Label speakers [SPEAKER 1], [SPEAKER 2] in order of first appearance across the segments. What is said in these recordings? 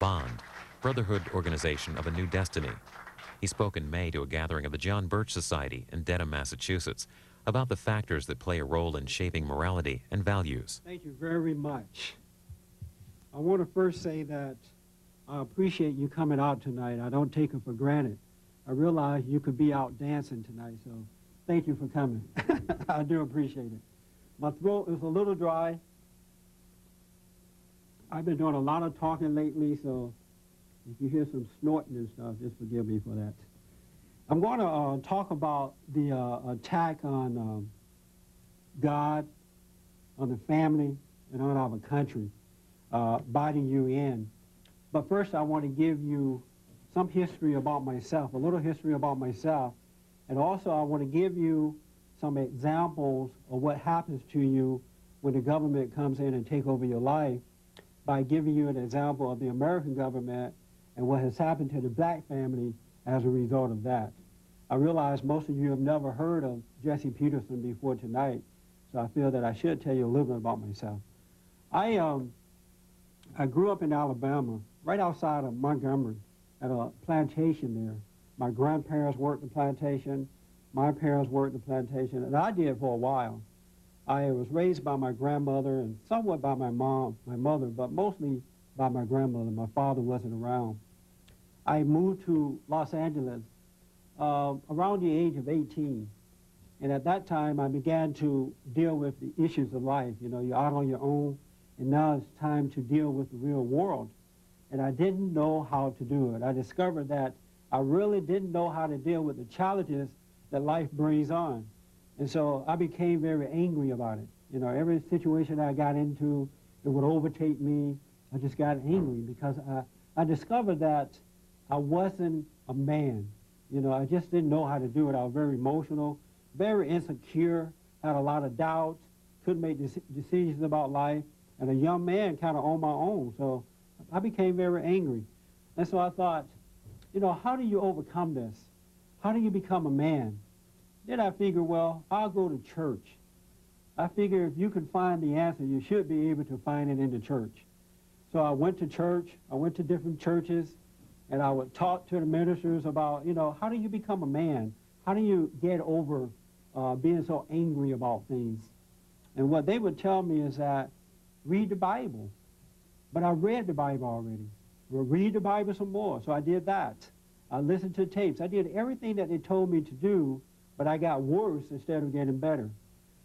[SPEAKER 1] Bond, Brotherhood Organization of a New Destiny. He spoke in May to a gathering of the John Birch Society in Dedham, Massachusetts, about the factors that play a role in shaping morality and values.
[SPEAKER 2] Thank you very much. I want to first say that I appreciate you coming out tonight. I don't take it for granted. I realize you could be out dancing tonight, so thank you for coming. I do appreciate it. My throat is a little dry. I've been doing a lot of talking lately, so if you hear some snorting and stuff, just forgive me for that. I'm going to talk about the attack on God, on the family, and on our country by the UN. But first, I want to give you some history about myself, a little history about myself, and also I want to give you some examples of what happens to you when the government comes in and take over your life by giving you an example of the American government and what has happened to the black family as a result of that. I realize most of you have never heard of Lee Peterson before tonight, so I feel that I should tell you a little bit about myself. I grew up in Alabama, right outside of Montgomery, at a plantation there. My grandparents worked the plantation, my parents worked the plantation, and I did for a while. I was raised by my grandmother and somewhat by my mom, my mother, but mostly by my grandmother. My father wasn't around. I moved to Los Angeles around the age of 18. And at that time, I began to deal with the issues of life. You know, you're out on your own, and now it's time to deal with the real world. And I didn't know how to do it. I discovered that I really didn't know how to deal with the challenges that life brings on. And so I became very angry about it. You know, every situation I got into, it would overtake me. I just got angry because I discovered that I wasn't a man. You know, I just didn't know how to do it. I was very emotional, very insecure, had a lot of doubts, couldn't make decisions about life, and a young man kind of on my own. So I became very angry. And so I thought, you know, how do you overcome this? How do you become a man? Then I figured, well, I'll go to church. I figure if you can find the answer, you should be able to find it in the church. So I went to church, I went to different churches, and I would talk to the ministers about, you know, how do you become a man? How do you get over being so angry about things? And what they would tell me is that, read the Bible. But I read the Bible already. Well, read the Bible some more. So I did that. I listened to tapes. I did everything that they told me to do, but I got worse instead of getting better.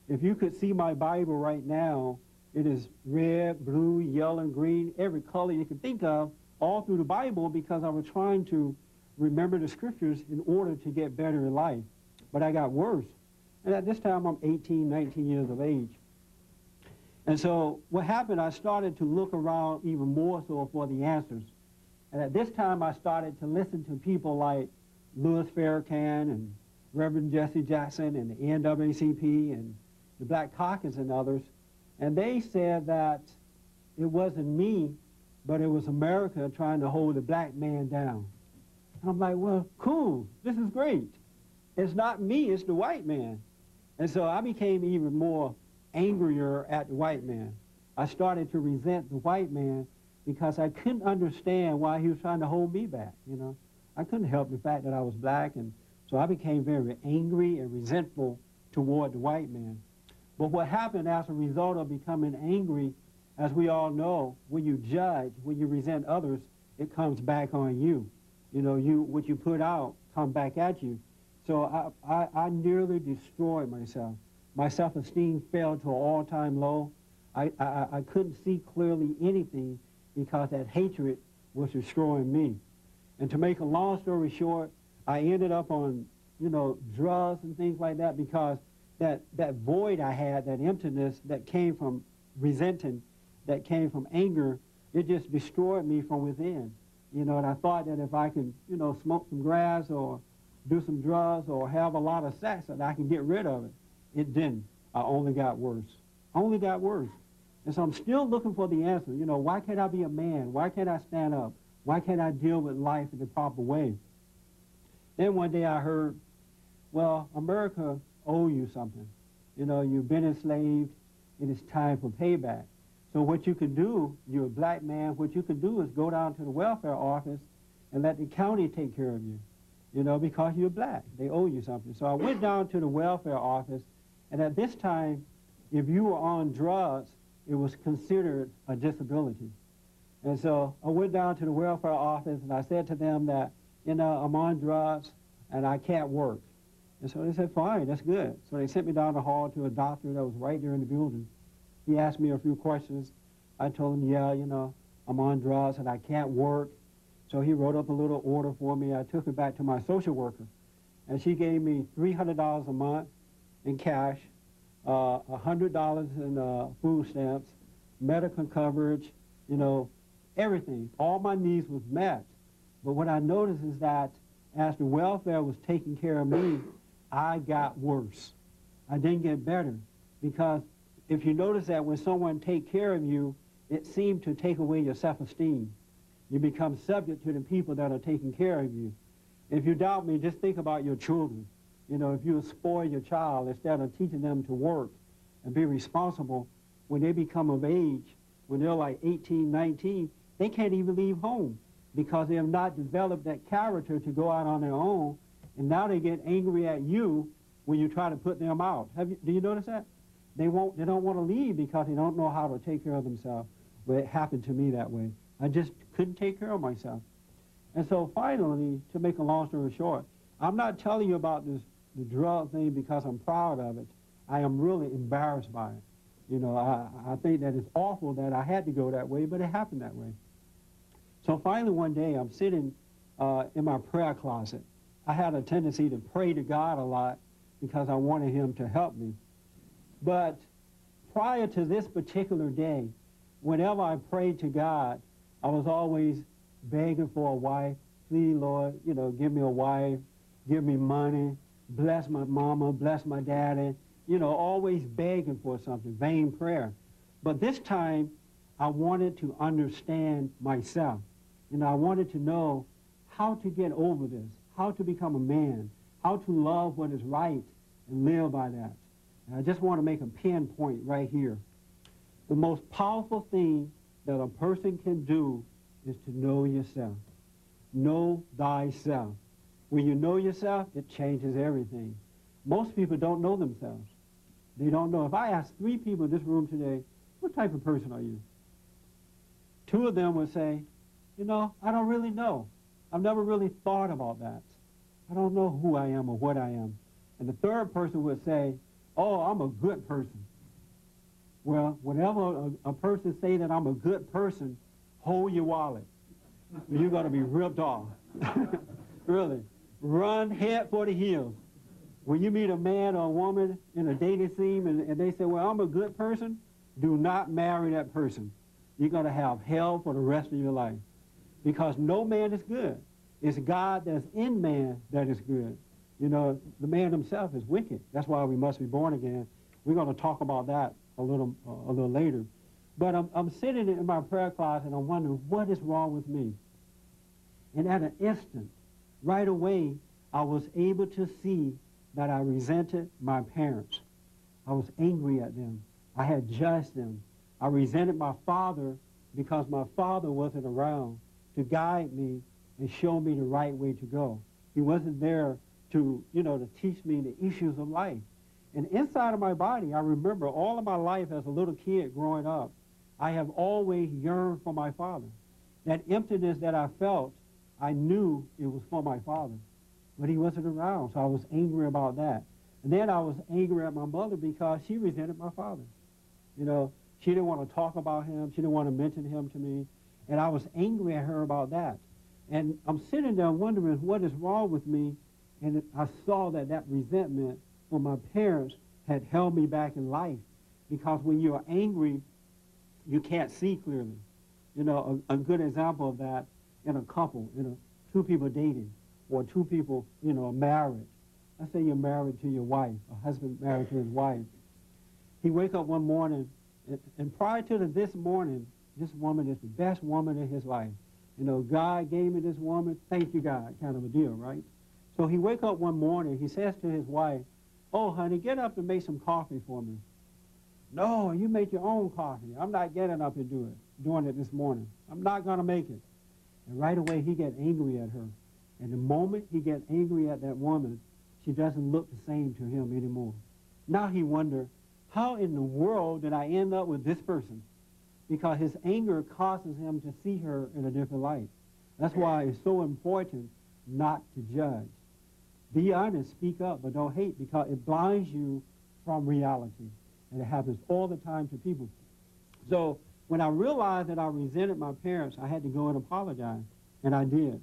[SPEAKER 2] If you could see my Bible right now, it is red, blue, yellow, and green, every color you can think of, all through the Bible, because I was trying to remember the scriptures in order to get better in life. But I got worse. And at this time, I'm 18, 19 years of age. And so what happened, I started to look around even more so for the answers. And at this time, I started to listen to people like Louis Farrakhan and Reverend Jesse Jackson and the NAACP and the Black Caucus and others. And they said that it wasn't me, but it was America trying to hold the black man down. And I'm like, well, cool, this is great. It's not me, it's the white man. And so I became even more angrier at the white man. I started to resent the white man because I couldn't understand why he was trying to hold me back, you know. I couldn't help the fact that I was black, and so I became very angry and resentful toward the white man. But what happened as a result of becoming angry, as we all know, when you judge, when you resent others, it comes back on you. You know, what you put out comes back at you. So I nearly destroyed myself. My self-esteem fell to an all-time low. I couldn't see clearly anything because that hatred was destroying me. And to make a long story short, I ended up on, you know, drugs and things like that because that void I had, that emptiness that came from resenting, that came from anger, it just destroyed me from within. You know, and I thought that if I could, you know, smoke some grass or do some drugs or have a lot of sex, that I can get rid of it. It didn't. I only got worse. Only got worse. And so I'm still looking for the answer. You know, why can't I be a man? Why can't I stand up? Why can't I deal with life in the proper way? Then one day I heard, well, America owes you something. You know, you've been enslaved. It is time for payback. So what you can do, you're a black man, what you can do is go down to the welfare office and let the county take care of you, you know, because you're black. They owe you something. So I went down to the welfare office, and at this time, if you were on drugs, it was considered a disability. And so I went down to the welfare office, and I said to them that, you know, I'm on drugs, and I can't work. And so they said, fine, that's good. So they sent me down the hall to a doctor that was right there in the building. He asked me a few questions. I told him, yeah, you know, I'm on drugs and I can't work. So he wrote up a little order for me. I took it back to my social worker. And she gave me $300 a month in cash, $100 in food stamps, medical coverage, you know, everything. All my needs was met. But what I noticed is that as the welfare was taking care of me, I got worse. I didn't get better, because if you notice that when someone takes care of you, it seemed to take away your self-esteem. You become subject to the people that are taking care of you. If you doubt me, just think about your children. You know, if you spoil your child instead of teaching them to work and be responsible, when they become of age, when they're like 18, 19, they can't even leave home because they have not developed that character to go out on their own, and now they get angry at you when you try to put them out. Do you notice that? They don't want to leave because they don't know how to take care of themselves. Well, it happened to me that way. I just couldn't take care of myself. And so finally, to make a long story short, I'm not telling you about the drug thing because I'm proud of it. I am really embarrassed by it. You know, I think that it's awful that I had to go that way, but it happened that way. So finally one day, I'm sitting in my prayer closet. I had a tendency to pray to God a lot because I wanted him to help me. But prior to this particular day, whenever I prayed to God, I was always begging for a wife. Please, Lord, you know, give me a wife, give me money, bless my mama, bless my daddy, you know, always begging for something, vain prayer. But this time, I wanted to understand myself. You know, I wanted to know how to get over this, how to become a man, how to love what is right and live by that. And I just want to make a pinpoint right here. The most powerful thing that a person can do is to know yourself. Know thyself. When you know yourself, it changes everything. Most people don't know themselves. They don't know. If I ask 3 people in this room today, what type of person are you? 2 of them would say, you know, I don't really know. I've never really thought about that. I don't know who I am or what I am. And the 3rd person would say, oh, I'm a good person. Well, whenever a person say that I'm a good person, hold your wallet. You're going to be ripped off. Really. Run head for the hills. When you meet a man or a woman in a dating scene and they say, well, I'm a good person, do not marry that person. You're going to have hell for the rest of your life. Because no man is good. It's God that's in man that is good. You know, the man himself is wicked. That's why we must be born again. We're going to talk about that a little later. But I'm sitting in my prayer closet and I'm wondering, what is wrong with me? And at an instant, right away, I was able to see that I resented my parents. I was angry at them. I had judged them. I resented my father because my father wasn't around to guide me and show me the right way to go. He wasn't there to, you know, to teach me the issues of life. And inside of my body, I remember all of my life as a little kid growing up, I have always yearned for my father. That emptiness that I felt, I knew it was for my father. But he wasn't around, so I was angry about that. And then I was angry at my mother because she resented my father. You know, she didn't want to talk about him. She didn't want to mention him to me. And I was angry at her about that. And I'm sitting there wondering what is wrong with me. And I saw that that resentment for my parents had held me back in life. Because when you're angry, you can't see clearly. You know, a good example of that in a couple, you know, 2 people dating, or 2 people, you know, married. Let's say you're married to your wife, a husband married to his wife. He wake up one morning, and prior to this morning, this woman is the best woman in his life. You know, God gave me this woman, thank you, God, kind of a deal, right? So he wake up one morning, he says to his wife, oh, honey, get up and make some coffee for me. No, you make your own coffee. I'm not getting up and doing it this morning. I'm not going to make it. And right away, he get angry at her. And the moment he gets angry at that woman, she doesn't look the same to him anymore. Now he wonders, how in the world did I end up with this person? Because his anger causes him to see her in a different light. That's why it's so important not to judge. Be honest, speak up, but don't hate, because it blinds you from reality. And it happens all the time to people. So when I realized that I resented my parents, I had to go and apologize, and I did.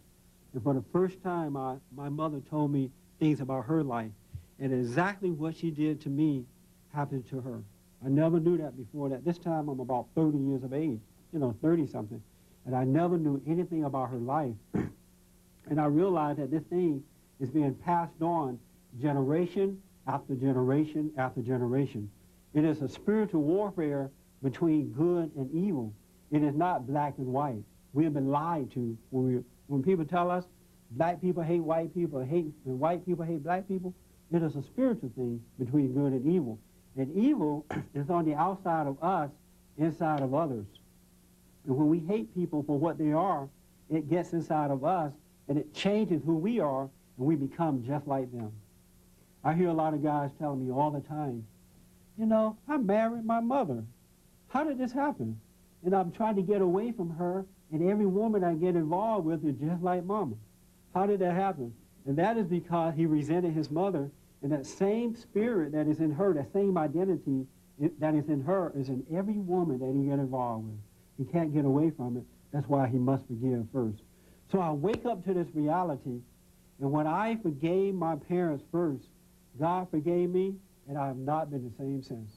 [SPEAKER 2] And for the first time, my mother told me things about her life, and exactly what she did to me happened to her. I never knew that before that. This time I'm about 30 years of age, 30-something, and I never knew anything about her life. And I realized that this thing is being passed on generation after generation after generation. It is a spiritual warfare between good and evil. It is not black and white. We have been lied to when people tell us black people hate white people, and white people hate black people. It is a spiritual thing between good and evil. And evil is on the outside of us, inside of others. And when we hate people for what they are, it gets inside of us, and it changes who we are, and we become just like them. I hear a lot of guys telling me all the time, I married my mother. How did this happen? And I'm trying to get away from her, and every woman I get involved with is just like mama. How did that happen? And that is because he resented his mother, and that same spirit that is in her, that same identity that is in her, is in every woman that he get involved with. He can't get away from it. That's why he must forgive first. So I wake up to this reality, and when I forgave my parents first, God forgave me, and I have not been the same since.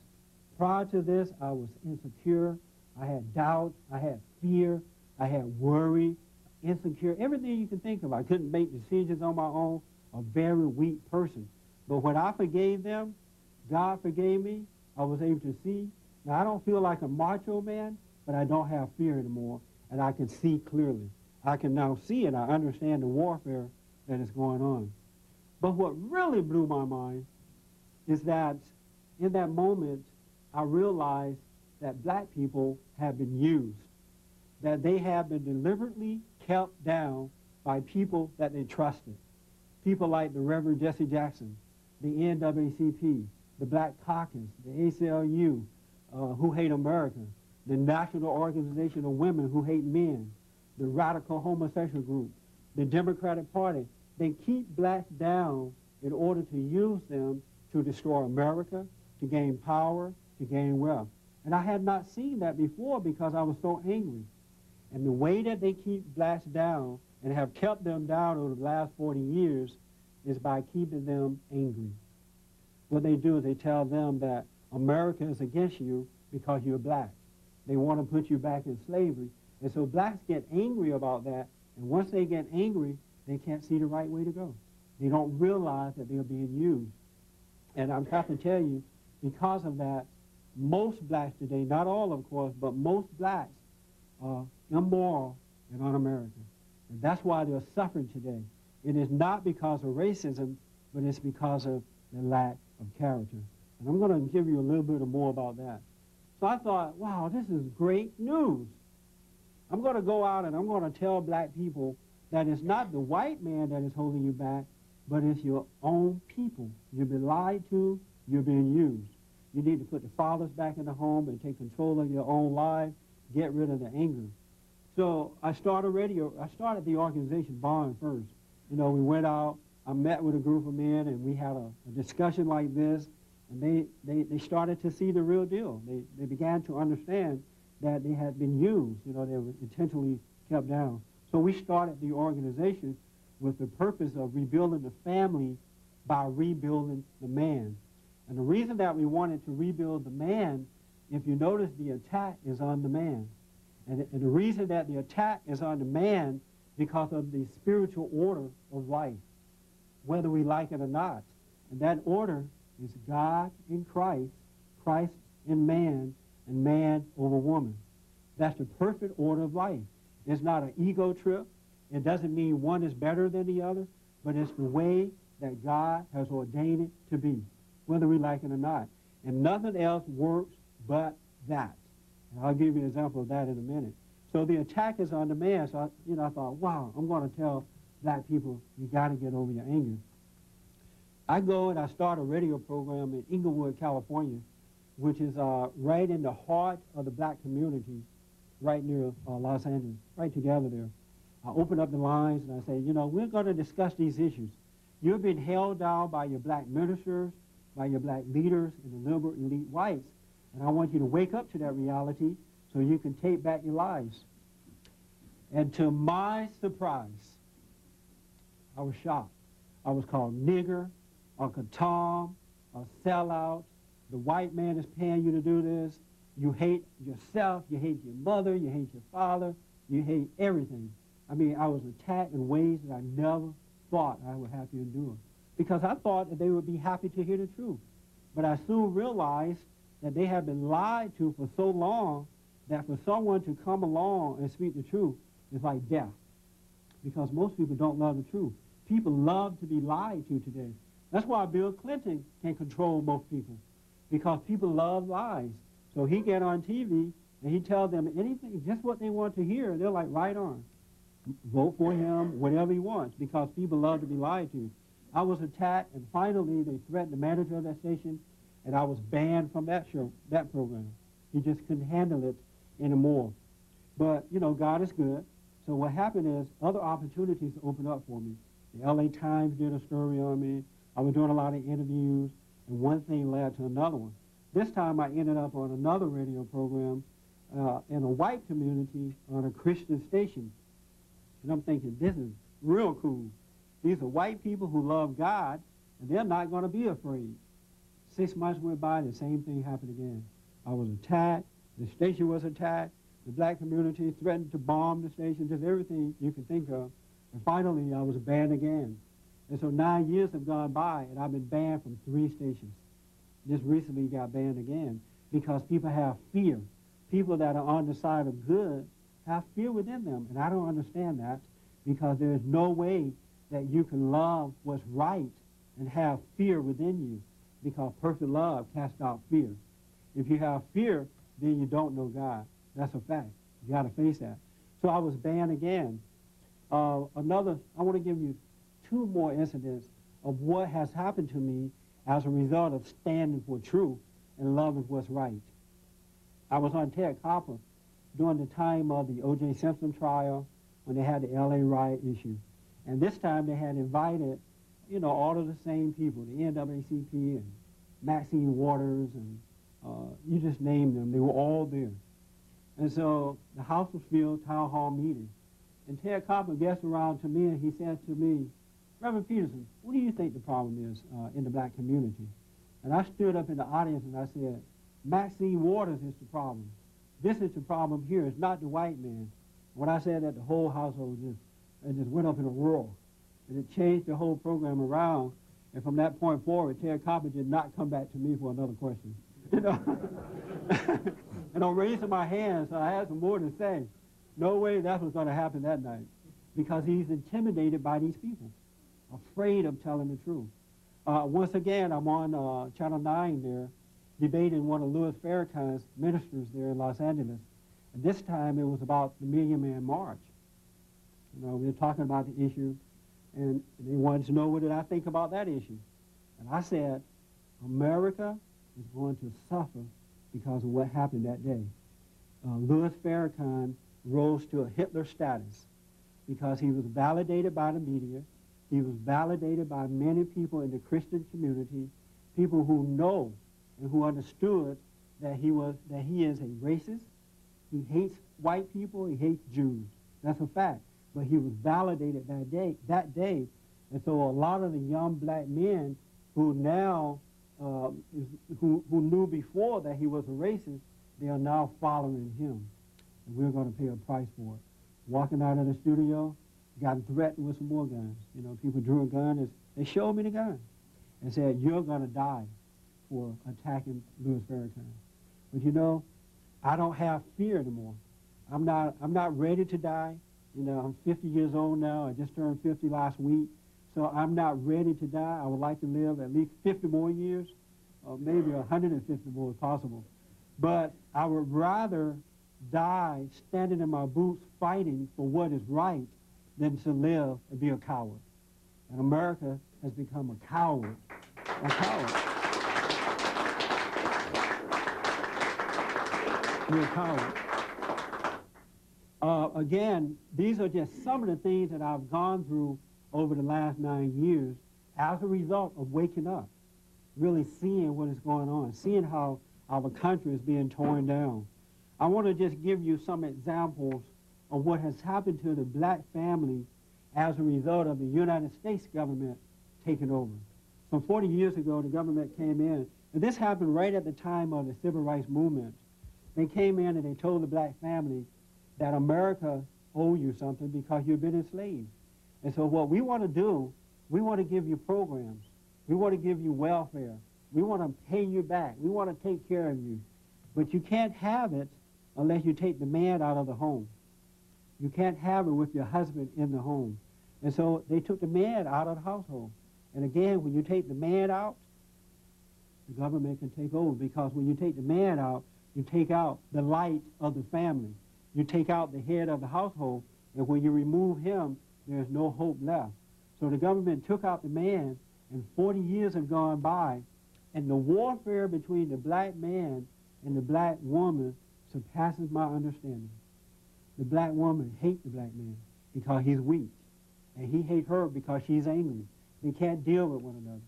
[SPEAKER 2] Prior to this, I was insecure. I had doubt. I had fear. I had worry, insecure, everything you can think of. I couldn't make decisions on my own, a very weak person. But when I forgave them, God forgave me, I was able to see. Now, I don't feel like a macho man, but I don't have fear anymore, and I can see clearly. I can now see and I understand the warfare that is going on. But what really blew my mind is that in that moment, I realized that black people have been used, that they have been deliberately kept down by people that they trusted. People like the Reverend Jesse Jackson, the NAACP, the Black Caucus, the ACLU, who hate America, the National Organization of Women who hate men, the radical homosexual group, the Democratic Party. They keep blacks down in order to use them to destroy America, to gain power, to gain wealth. And I had not seen that before because I was so angry. And the way that they keep blacks down and have kept them down over the last 40 years is by keeping them angry. What they do is they tell them that America is against you because you're black. They want to put you back in slavery. And so blacks get angry about that, and once they get angry, they can't see the right way to go. They don't realize that they're being used. And I have to tell you, because of that, most blacks today, not all of course, but most blacks are immoral and un-American. And that's why they're suffering today. It is not because of racism, but it's because of the lack of character. And I'm going to give you a little bit more about that. So I thought, wow, this is great news. I'm going to go out and I'm going to tell black people that it's not the white man that is holding you back, but it's your own people. You've been lied to, you're being used. You need to put the fathers back in the home and take control of your own life, get rid of the anger. So I started the organization Bond first. We went out, I met with a group of men, and we had a discussion like this, and they started to see the real deal. They began to understand that they had been used, they were intentionally kept down. So we started the organization with the purpose of rebuilding the family by rebuilding the man. And the reason that we wanted to rebuild the man, if you notice, the attack is on the man. And the reason that the attack is on the man because of the spiritual order of life, whether we like it or not. And that order is God in Christ, Christ in man, and man over woman. That's the perfect order of life. It's not an ego trip. It doesn't mean one is better than the other, but it's the way that God has ordained it to be, whether we like it or not. And nothing else works but that. And I'll give you an example of that in a minute. So the attack is on the man. So I thought, wow, I'm going to tell black people, you got to get over your anger. I go and I start a radio program in Inglewood, California, which is right in the heart of the black community, right near Los Angeles, right together there. I open up the lines and I say, we're going to discuss these issues. You've been held down by your black ministers, by your black leaders and the liberal elite whites, and I want you to wake up to that reality so you can take back your lives. And to my surprise, I was shocked. I was called nigger, Uncle Tom, a sellout. The white man is paying you to do this. You hate yourself, you hate your mother, you hate your father, you hate everything. I mean, I was attacked in ways that I never thought I would have to endure. Because I thought that they would be happy to hear the truth. But I soon realized that they had been lied to for so long that for someone to come along and speak the truth is like death. Because most people don't love the truth. People love to be lied to today. That's why Bill Clinton can control most people. Because people love lies. So he get on TV and he tells them anything, just what they want to hear. They're like, right on. Vote for him, whatever he wants, because people love to be lied to. I was attacked, and finally they threatened the manager of that station, and I was banned from that show, that program. He just couldn't handle it anymore. But, God is good. So what happened is other opportunities opened up for me. The LA Times did a story on me. I was doing a lot of interviews, and one thing led to another one. This time I ended up on another radio program in a white community on a Christian station. And I'm thinking, this is real cool. These are white people who love God, and they're not going to be afraid. 6 months went by, the same thing happened again. I was attacked, the station was attacked, the black community threatened to bomb the station, just everything you can think of. And finally, I was banned again. And so 9 years have gone by, and I've been banned from 3 stations. Just recently got banned again because people have fear. People that are on the side of good have fear within them, and I don't understand that because there is no way that you can love what's right and have fear within you, because perfect love casts out fear. If you have fear, then you don't know God. That's a fact. You got to face that. So I was banned again. I want to give you 2 more incidents of what has happened to me as a result of standing for truth and loving what's right. I was on Ted Copper during the time of the O.J. Simpson trial when they had the L.A. riot issue. And this time they had invited, all of the same people, the NAACP and Maxine Waters and you just name them. They were all there. And so the house was filled, town hall meeting. And Ted Copper gets around to me and he says to me, Reverend Peterson, what do you think the problem is in the black community? And I stood up in the audience and I said, Maxine Waters is the problem. This is the problem here. It's not the white man. When I said that, the whole household just went up in a roar. And it changed the whole program around. And from that point forward, Ted Copper did not come back to me for another question. And I'm raising my hands, so I had some more to say. No way that was going to happen that night, because he's intimidated by these people, afraid of telling the truth. Once again, I'm on Channel 9 there, debating one of Louis Farrakhan's ministers there in Los Angeles. And this time it was about the Million Man March. We were talking about the issue, and they wanted to know what did I think about that issue. And I said, America is going to suffer because of what happened that day. Louis Farrakhan rose to a Hitler status because he was validated by the media. He was validated by many people in the Christian community, people who know and who understood that he is a racist. He hates white people. He hates Jews. That's a fact. But he was validated that day. And so a lot of the young black men who now, who knew before that he was a racist, they are now following him. And we're going to pay a price for it. Walking out of the studio, got threatened with some more guns. People drew a gun. They showed me the gun and said, you're going to die for attacking Louis Farrakhan. But I don't have fear anymore. I'm not ready to die. I'm 50 years old now. I just turned 50 last week. So I'm not ready to die. I would like to live at least 50 more years, or maybe 150 more if possible. But I would rather die standing in my boots fighting for what is right than to live and be a coward. And America has become a coward. A coward. We're a coward. Again, these are just some of the things that I've gone through over the last 9 years as a result of waking up, really seeing what is going on, seeing how our country is being torn down. I want to just give you some examples of what has happened to the black family as a result of the United States government taking over. Some 40 years ago, the government came in, and this happened right at the time of the Civil Rights Movement. They came in and they told the black family that America owes you something because you've been enslaved. And so what we want to do, we want to give you programs. We want to give you welfare. We want to pay you back. We want to take care of you. But you can't have it unless you take the man out of the home. You can't have it with your husband in the home. And so they took the man out of the household. And again, when you take the man out, the government can take over, because when you take the man out, you take out the light of the family. You take out the head of the household, and when you remove him, there's no hope left. So the government took out the man, and 40 years have gone by, and the warfare between the black man and the black woman surpasses my understanding. The black woman hates the black man because he's weak, and he hates her because she's angry. They can't deal with one another,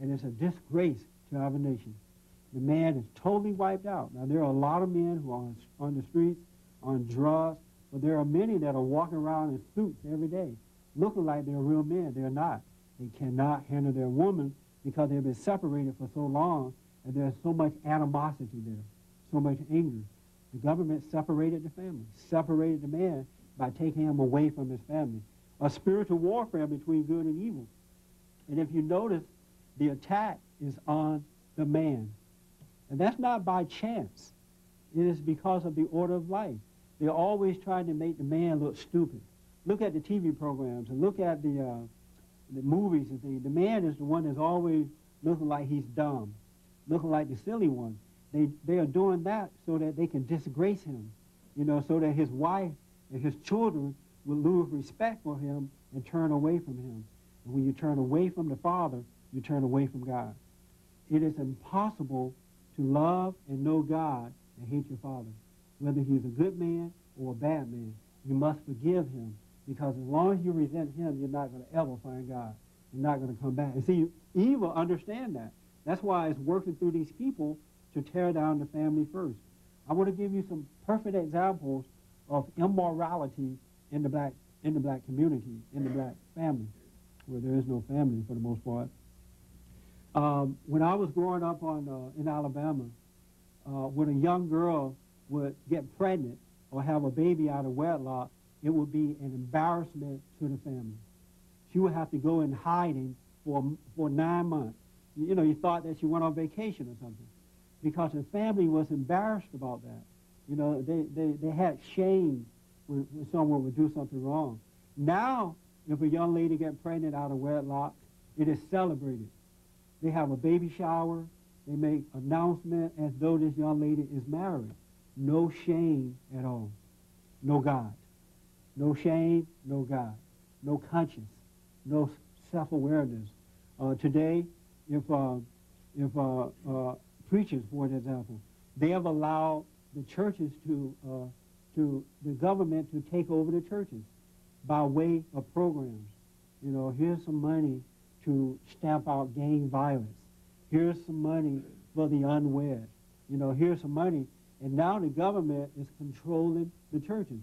[SPEAKER 2] and it's a disgrace to our nation. The man is totally wiped out. Now, there are a lot of men who are on the streets, on drugs, but there are many that are walking around in suits every day, looking like they're real men. They're not. They cannot handle their woman because they've been separated for so long, and there's so much animosity there, so much anger. The government separated the family, separated the man by taking him away from his family. A spiritual warfare between good and evil. And if you notice, the attack is on the man. And that's not by chance. It is because of the order of life. They're always trying to make the man look stupid. Look at the TV programs and look at the movies and things. The man is the one that's always looking like he's dumb, looking like the silly one. They are doing that so that they can disgrace him, you know, so that his wife and his children will lose respect for him and turn away from him. And when you turn away from the Father, you turn away from God. It is impossible to love and know God and hate your father. Whether he's a good man or a bad man, you must forgive him, because as long as you resent him, you're not going to ever find God. You're not going to come back. And see, evil understand that. That's why it's working through these people to tear down the family first. I want to give you some perfect examples of immorality in the black community, in the black family, where there is no family for the most part. When I was growing up in Alabama, when a young girl would get pregnant or have a baby out of wedlock, it would be an embarrassment to the family. She would have to go in hiding for 9 months. You know, you thought that she went on vacation or something, because the family was embarrassed about that. You know, they had shame when someone would do something wrong. Now, if a young lady gets pregnant out of wedlock, it is celebrated. They have a baby shower. They make announcement as though this young lady is married. No shame at all. No God. No shame, no God. No conscience. No self-awareness. Today, if preachers, for example, they have allowed the churches to the government to take over the churches by way of programs. You know, here's some money to stamp out gang violence. Here's some money for the unwed. You know, here's some money. And now the government is controlling the churches.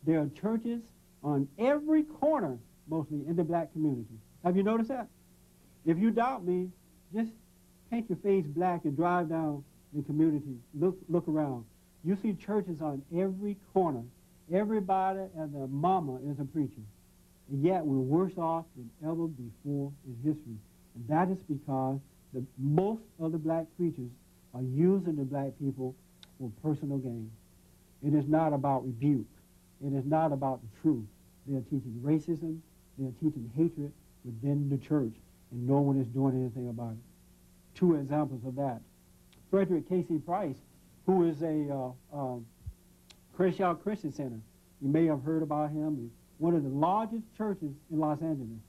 [SPEAKER 2] There are churches on every corner, mostly in the black community. Have you noticed that? If you doubt me, just paint your face black and drive down the community. Look around. You see churches on every corner. Everybody and their mama is a preacher. And yet we're worse off than ever before in history. And that is because most of the black preachers are using the black people for personal gain. It is not about rebuke. It is not about the truth. They are teaching racism. They are teaching hatred within the church, and no one is doing anything about it. Two examples of that. Frederick Casey Price who is a Crenshaw Christian Center. You may have heard about him. He's one of the largest churches in Los Angeles.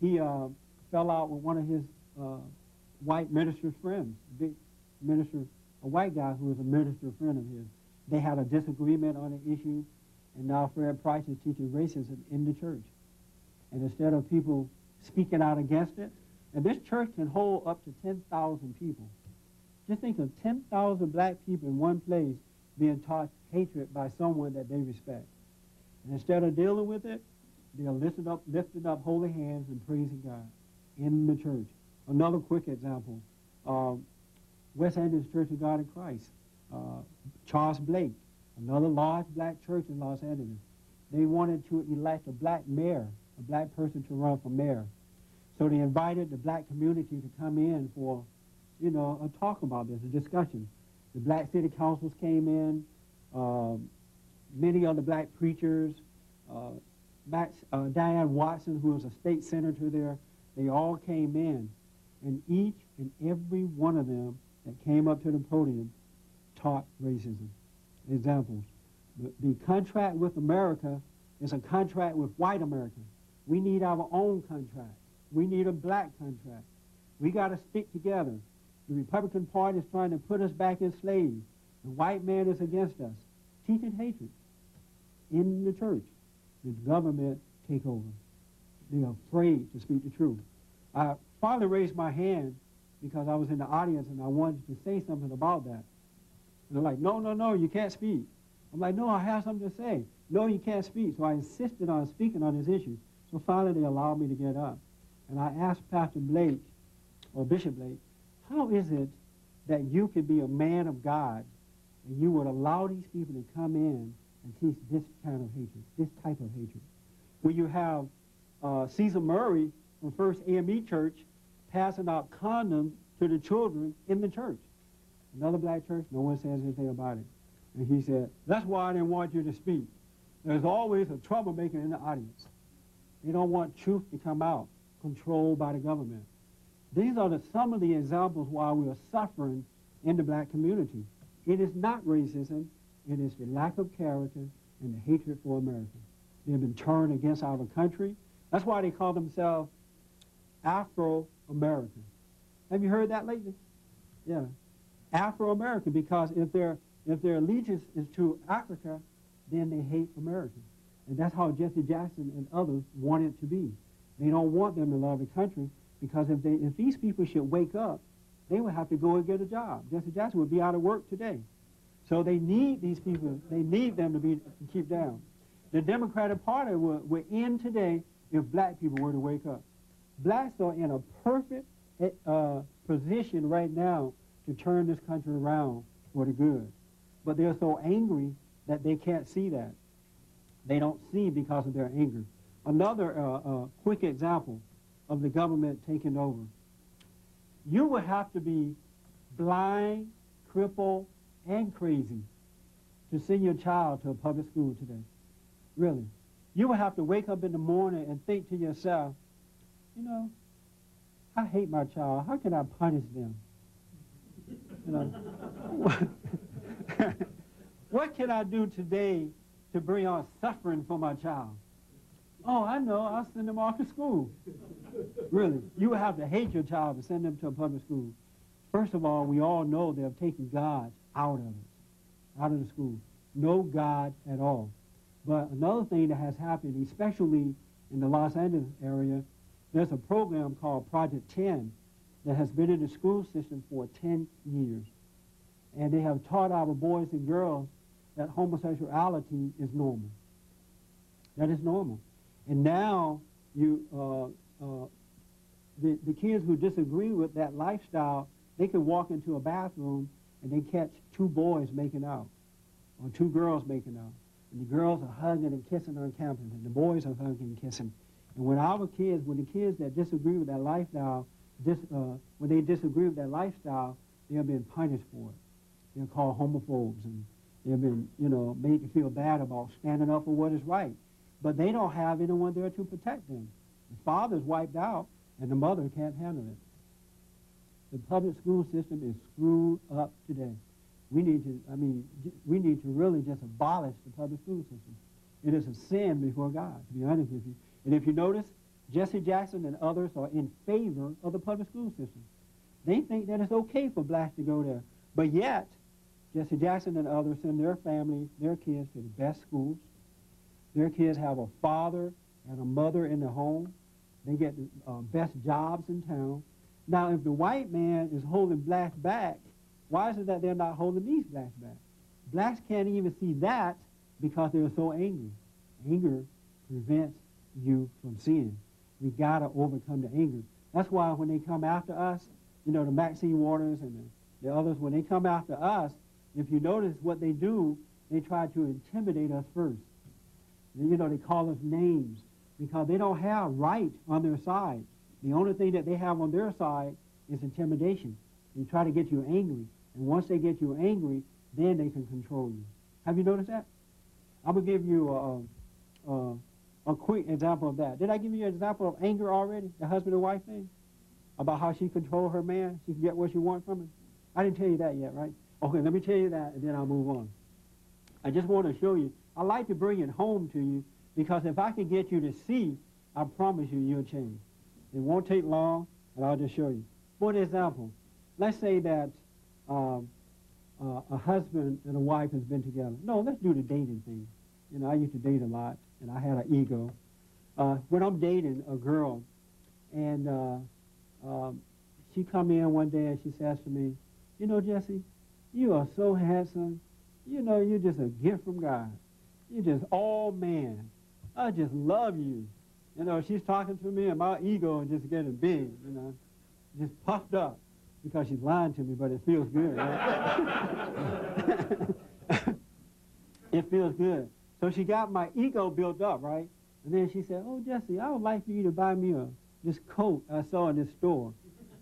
[SPEAKER 2] He fell out with one of his white minister's friends, a big minister, a white guy who was a minister friend of his. They had a disagreement on an issue, and now Fred Price is teaching racism in the church. And instead of people speaking out against it, and this church can hold up to 10,000 people. Just think of 10,000 black people in one place being taught hatred by someone that they respect. And instead of dealing with it, they're lifting up holy hands and praising God in the church. Another quick example, West Angeles Church of God in Christ, Charles Blake, another large black church in Los Angeles. They wanted to elect a black mayor, a black person to run for mayor. So they invited the black community to come in for, you know, a talk about this, a discussion. The black city councils came in, many other black preachers, Diane Watson, who was a state senator there, they all came in, and each and every one of them that came up to the podium taught racism. Examples. The contract with America is a contract with white America. We need our own contract. We need a black contract. We got to stick together. The Republican Party is trying to put us back as slaves. The white man is against us, teaching hatred in the church. The government take over. They're afraid to speak the truth. I finally raised my hand because I was in the audience and I wanted to say something about that. And they're like, no, no, no, you can't speak. I'm like, no, I have something to say. No, you can't speak. So I insisted on speaking on this issue. So finally they allowed me to get up. And I asked Pastor Blake, or Bishop Blake, how is it that you could be a man of God and you would allow these people to come in and teach this kind of hatred, this type of hatred? When you have Caesar Murray from First AME Church passing out condoms to the children in the church. Another black church, no one says anything about it. And he said, that's why I didn't want you to speak. There's always a troublemaker in the audience. They don't want truth to come out, controlled by the government. These are some of the examples why we are suffering in the black community. It is not racism. It is the lack of character and the hatred for America. They have been turned against our country. That's why they call themselves Afro-American. Have you heard that lately? Yeah. Afro-American, because if their allegiance is to Africa, then they hate America. And that's how Jesse Jackson and others want it to be. They don't want them to love the country, because if these people should wake up, they would have to go and get a job. Jesse Jackson would be out of work today. So they need these people. They need them to keep down. The Democratic Party would end today if black people were to wake up. Blacks are in a perfect position right now to turn this country around for the good. But they're so angry that they can't see that. They don't see because of their anger. Another quick example of the government taking over. You would have to be blind, crippled, and crazy to send your child to a public school today. Really. You would have to wake up in the morning and think to yourself, you know, I hate my child. How can I punish them? You know, what can I do today to bring on suffering for my child? Oh, I know, I'll send them off to school. Really, you would have to hate your child to send them to a public school. First of all, we all know they have taken God out of it, out of the school. No God at all. But another thing that has happened, especially in the Los Angeles area, there's a program called Project 10 that has been in the school system for 10 years. And they have taught our boys and girls that homosexuality is normal. That is normal. And now the kids who disagree with that lifestyle, they can walk into a bathroom and they catch two boys making out or two girls making out. And the girls are hugging and kissing on campus, and the boys are hugging and kissing. And when the kids that disagree with that lifestyle, when they disagree with that lifestyle, they have been punished for it. They're called homophobes, and they've been, you know, made to feel bad about standing up for what is right. But they don't have anyone there to protect them. The father's wiped out, and the mother can't handle it. The public school system is screwed up today. we need to, I mean, we need to really just abolish the public school system. It is a sin before God, to be honest with you. And if you notice, Jesse Jackson and others are in favor of the public school system. They think that it's okay for blacks to go there. But yet, Jesse Jackson and others send their family, their kids to the best schools. Their kids have a father and a mother in the home. They get the best jobs in town. Now, if the white man is holding blacks back, why is it that they're not holding these blacks back? Blacks can't even see that because they're so angry. Anger prevents you from seeing. We got to overcome the anger. That's why when they come after us, you know, the Maxine Waters and the others, when they come after us, if you notice what they do, they try to intimidate us first. You know, they call us names because they don't have right on their side. The only thing that they have on their side is intimidation. They try to get you angry. And once they get you angry, then they can control you. Have you noticed that? I'm going to give you a quick example of that. Did I give you an example of anger already? The husband and wife thing? About how she controls her man? She can get what she wants from him? I didn't tell you that yet, right? Okay, let me tell you that, and then I'll move on. I just want to show you. I like to bring it home to you because if I can get you to see, I promise you, you'll change. It won't take long, and I'll just show you. For example, let's say that a husband and a wife has been together. No, let's do the dating thing. You know, I used to date a lot, and I had an ego. When I'm dating a girl, and she come in one day and she says to me, you know, Jesse, you are so handsome. You know, you're just a gift from God. You're just all man. I just love you. You know, she's talking to me and my ego is just getting big, you know, just puffed up because she's lying to me, but it feels good, right? It feels good. So she got my ego built up, right? And then she said, oh, Jesse, I would like for you to buy me this coat I saw in this store.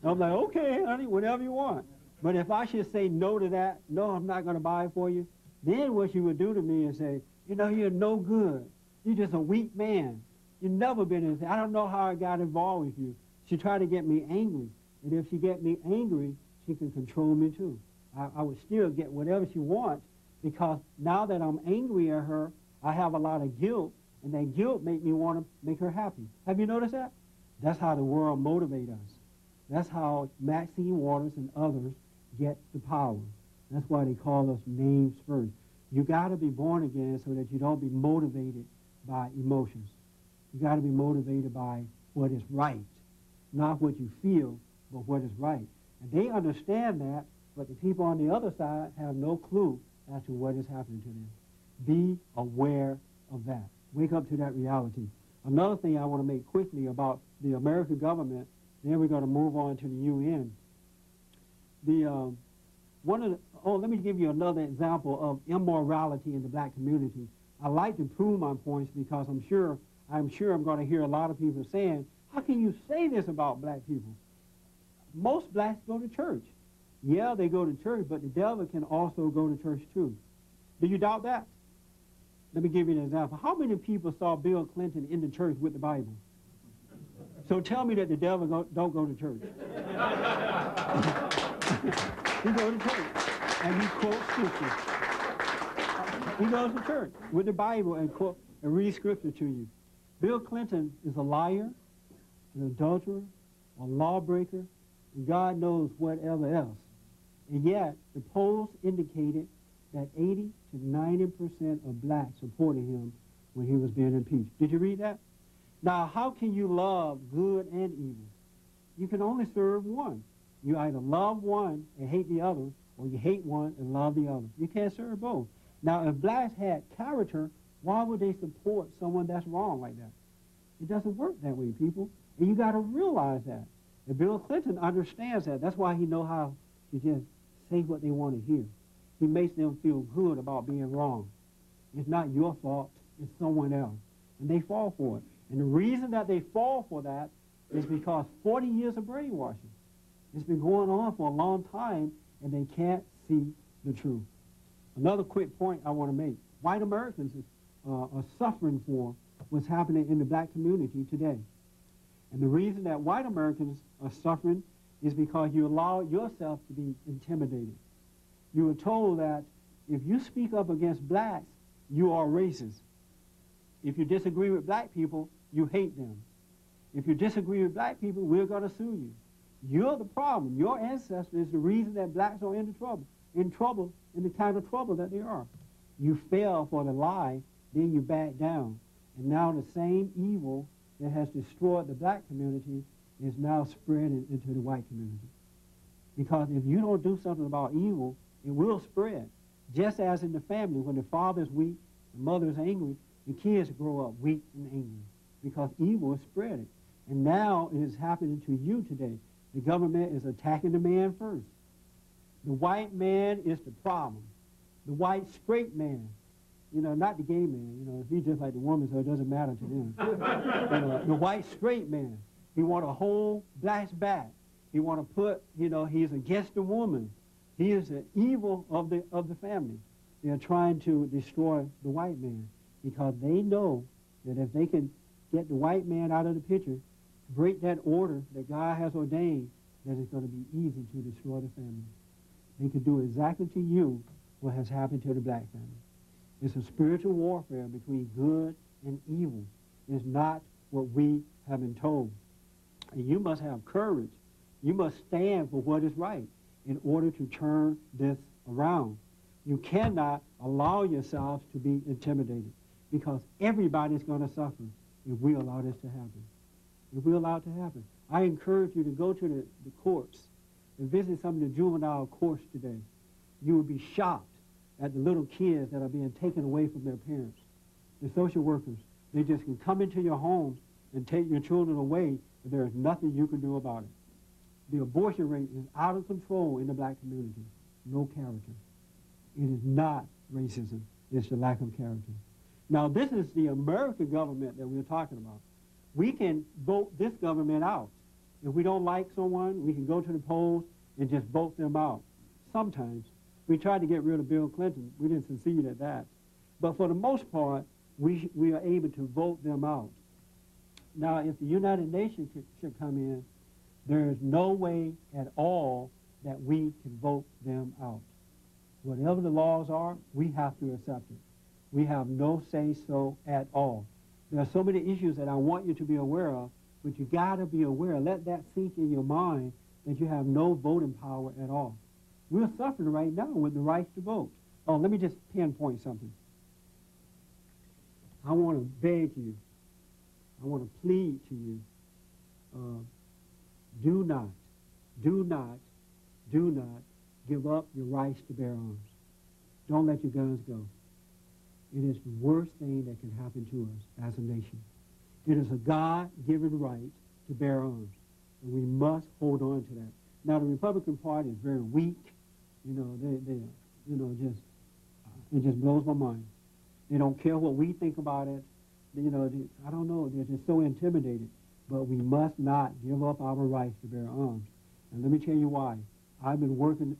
[SPEAKER 2] And I'm like, okay, honey, whatever you want. But if I should say no to that, no, I'm not going to buy it for you, then what she would do to me is say, you know, you're no good. You're just a weak man. You've never been in. I don't know how I got involved with you. She tried to get me angry. And if she get me angry, she can control me too. I would still get whatever she wants because now that I'm angry at her, I have a lot of guilt, and that guilt make me want to make her happy. Have you noticed that? That's how the world motivates us. That's how Maxine Waters and others get the power. That's why they call us names first. You got to be born again so that you don't be motivated by emotions. You got to be motivated by what is right, not what you feel, but what is right. And they understand that, but the people on the other side have no clue as to what is happening to them. Be aware of that. Wake up to that reality. Another thing I want to make quickly about the American government, then we're going to move on to the UN. Let me give you another example of immorality in the black community. I like to prove my points because I'm sure I'm going to hear a lot of people saying, how can you say this about black people? Most blacks go to church. Yeah, they go to church, but the devil can also go to church too. Do you doubt that? Let me give you an example. How many people saw Bill Clinton in the church with the Bible? So tell me that the devil don't go to church. He goes to church, and he quotes scripture. He goes to church with the Bible and read scripture to you. Bill Clinton is a liar, an adulterer, a lawbreaker, and God knows whatever else. And yet, the polls indicated that 80 to 90% of blacks supported him when he was being impeached. Did you read that? Now, how can you love good and evil? You can only serve one. You either love one and hate the other, or you hate one and love the other. You can't serve both. Now, if blacks had character, why would they support someone that's wrong like that? It doesn't work that way, people. And you got to realize that. And Bill Clinton understands that. That's why he knows how to just say what they want to hear. He makes them feel good about being wrong. It's not your fault. It's someone else. And they fall for it. And the reason that they fall for that is because 40 years of brainwashing. It's been going on for a long time, and they can't see the truth. Another quick point I want to make. White Americans are suffering for what's happening in the black community today. And the reason that white Americans are suffering is because you allow yourself to be intimidated. You were told that if you speak up against blacks, you are racist. If you disagree with black people, you hate them. If you disagree with black people, we're going to sue you. You're the problem. Your ancestor is the reason that blacks are in the kind of trouble that they are. You fell for the lie, then you back down. And now the same evil that has destroyed the black community is now spreading into the white community. Because if you don't do something about evil, it will spread. Just as in the family, when the father's weak, the mother's angry, the kids grow up weak and angry because evil is spreading. And now it is happening to you today. The government is attacking the man first. The white man is the problem. The white straight man, you know, not the gay man, you know, he's just like the woman, so it doesn't matter to them. But, the white straight man, he want to hold blacks back. He want to put, you know, he's against the woman. He is the evil of the family. They are trying to destroy the white man because they know that if they can get the white man out of the picture, break that order that God has ordained, that it's going to be easy to destroy the family. They could do exactly to you what has happened to the black family. It's a spiritual warfare between good and evil. It's not what we have been told. And you must have courage. You must stand for what is right in order to turn this around. You cannot allow yourselves to be intimidated because everybody's going to suffer if we allow this to happen. If we allow it to happen. I encourage you to go to the courts and visit some of the juvenile courts today. You will be shocked at the little kids that are being taken away from their parents. The social workers, they just can come into your homes and take your children away, but there is nothing you can do about it. The abortion rate is out of control in the black community. No character. It is not racism. It's the lack of character. Now, this is the American government that we're talking about. We can vote this government out. If we don't like someone, we can go to the polls and just vote them out. Sometimes. We tried to get rid of Bill Clinton. We didn't succeed at that. But for the most part, we are able to vote them out. Now, if the United Nations should come in, there is no way at all that we can vote them out. Whatever the laws are, we have to accept it. We have no say-so at all. There are so many issues that I want you to be aware of, but you got to be aware. Let that sink in your mind that you have no voting power at all. We're suffering right now with the right to vote. Oh, let me just pinpoint something. I want to beg you. I want to plead to you. Do not give up your rights to bear arms. Don't let your guns go. It is the worst thing that can happen to us as a nation. It is a God-given right to bear arms, and we must hold on to that. Now, the Republican Party is very weak. You know, it just blows my mind. They don't care what we think about it. You know, I don't know, they're just so intimidated. But we must not give up our rights to bear arms. And let me tell you why. I've been working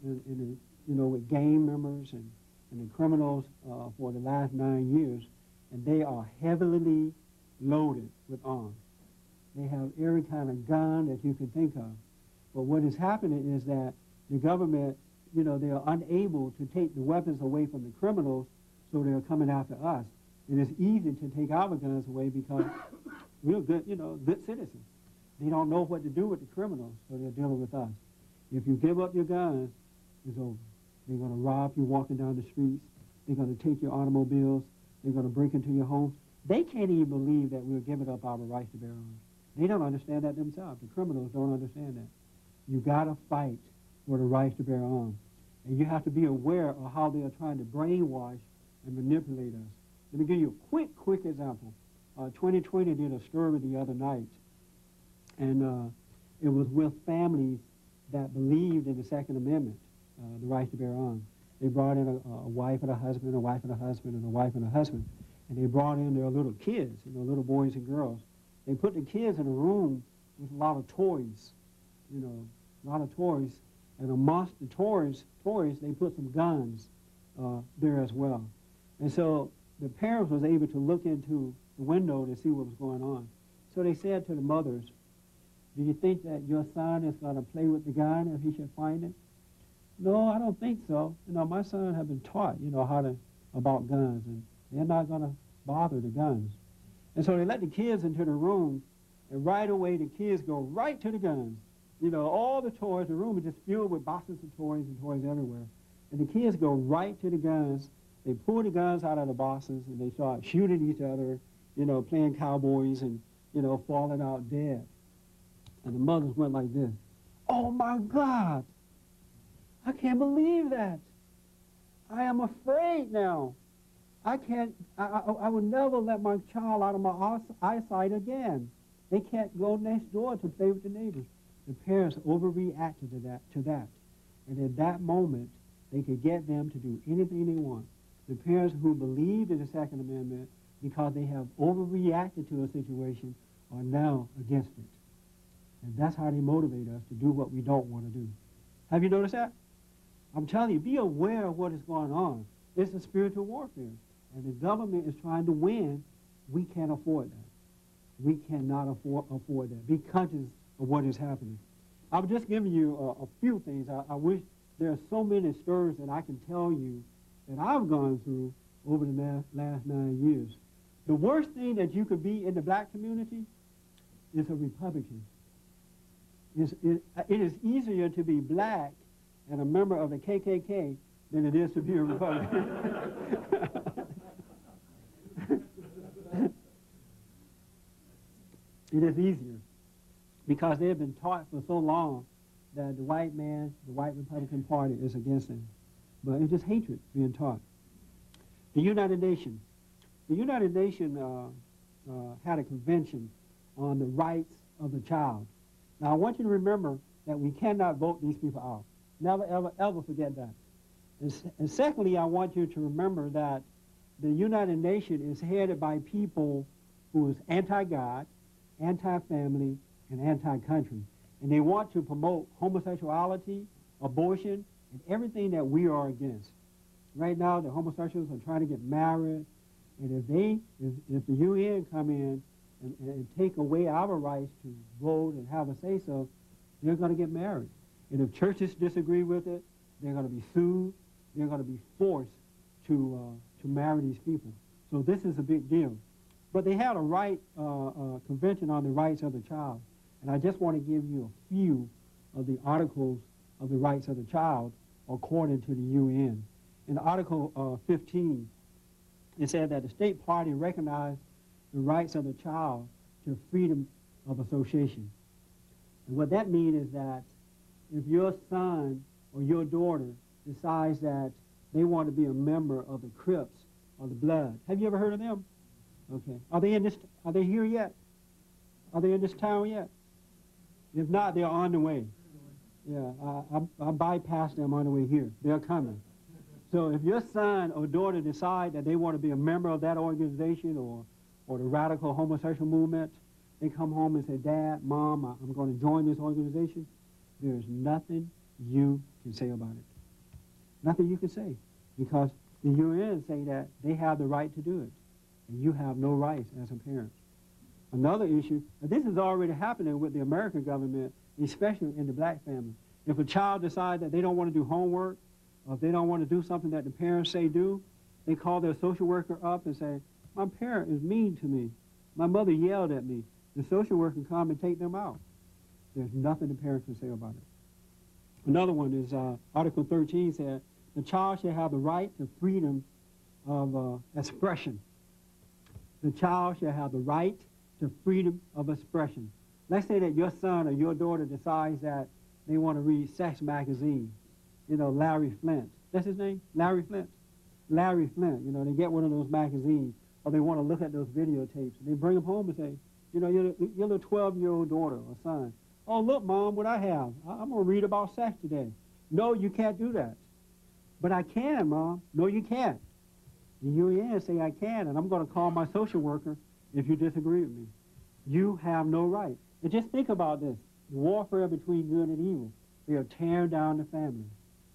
[SPEAKER 2] with gang members and the criminals for the last 9 years, and they are heavily loaded with arms. They have every kind of gun that you can think of. But what is happening is that the government, you know, they are unable to take the weapons away from the criminals, so they're coming after us. It is easy to take our guns away because we're good, good citizens. They don't know what to do with the criminals, so they're dealing with us. If you give up your guns, it's over. They're going to rob you walking down the streets. They're going to take your automobiles. They're going to break into your homes. They can't even believe that we're giving up our rights to bear arms. They don't understand that themselves. The criminals don't understand that. You got to fight for the rights to bear arms. And you have to be aware of how they are trying to brainwash and manipulate us. Let me give you a quick example. 2020 did a story the other night, and it was with families that believed in the Second Amendment, the right to bear arms. They brought in a wife and a husband, a wife and a husband, and a wife and a husband, and they brought in their little kids, little boys and girls. They put the kids in a room with a lot of toys, a lot of toys, and amongst the toys, they put some guns there as well. And so the parents was able to look into the window to see what was going on. So they said to the mothers, do you think that your son is going to play with the gun if he should find it? No, I don't think so. You know, my son have been taught, you know, about guns, and they're not going to bother the guns. And so they let the kids into the room, and right away the kids go right to the guns. You know, all the toys, the room is just filled with boxes of toys and toys everywhere. And the kids go right to the guns. They pull the guns out of the boxes, and they start shooting each other, you know, playing cowboys and, you know, falling out dead. And the mothers went like this. Oh, my God. I can't believe that. I am afraid now. I would never let my child out of my eyesight again. They can't go next door to play with the neighbors. The parents overreacted to that. And at that moment, they could get them to do anything they want. The parents who believed in the Second Amendment, because they have overreacted to a situation, are now against it. And that's how they motivate us to do what we don't want to do. Have you noticed that? I'm telling you, be aware of what is going on. It's a spiritual warfare. And the government is trying to win. We can't afford that. We cannot afford that. Be conscious of what is happening. I'm just giving you a few things. I wish there are so many stories that I can tell you that I've gone through over the last 9 years. The worst thing that you could be in the black community is a Republican. It is easier to be black and a member of the KKK than it is to be a Republican. It is easier because they have been taught for so long that the white man, the white Republican Party is against them. But it's just hatred being taught. The United Nations. The United Nations had a convention on the rights of the child. Now, I want you to remember that we cannot vote these people out. Never, ever, ever forget that. And secondly, I want you to remember that the United Nations is headed by people who is anti-God, anti-family, and anti-country. And they want to promote homosexuality, abortion, and everything that we are against. Right now, the homosexuals are trying to get married, and if the UN come in and take away our rights to vote and have a say-so, they're going to get married. And if churches disagree with it, they're going to be sued. They're going to be forced to marry these people. So this is a big deal. But they had a convention on the rights of the child. And I just want to give you a few of the articles of the rights of the child according to the UN. In Article 15, it said that the state party recognized the rights of the child to freedom of association. And what that means is that if your son or your daughter decides that they want to be a member of the Crips or the Blood, have you ever heard of them? Okay. Are they here yet? Are they in this town yet? If not, they're on the way. Yeah, I bypassed them on the way here. They're coming. So if your son or daughter decide that they want to be a member of that organization or the radical homosexual movement, they come home and say, Dad, Mom, I'm going to join this organization. There's nothing you can say about it. Nothing you can say, because the UN say that they have the right to do it, and you have no rights as a parent. Another issue, and this is already happening with the American government, especially in the black family. If a child decides that they don't want to do homework, or if they don't want to do something that the parents say do, they call their social worker up and say, my parent is mean to me. My mother yelled at me. The social worker can come and take them out. There's nothing the parents can say about it. Another one is Article 13 said, the child shall have the right to freedom of expression. The child shall have the right to freedom of expression. Let's say that your son or your daughter decides that they want to read sex magazine. You know, Larry Flint. That's his name? Larry Flint? Larry Flint. You know, they get one of those magazines, or they want to look at those videotapes. They bring them home and say, you know, your little 12-year-old daughter or son, oh, look, Mom, what I have. I'm going to read about sex today. No, you can't do that. But I can, Mom. No, you can't. The UN say I can, and I'm going to call my social worker if you disagree with me. You have no right. And just think about this. The warfare between good and evil. They are tearing down the family.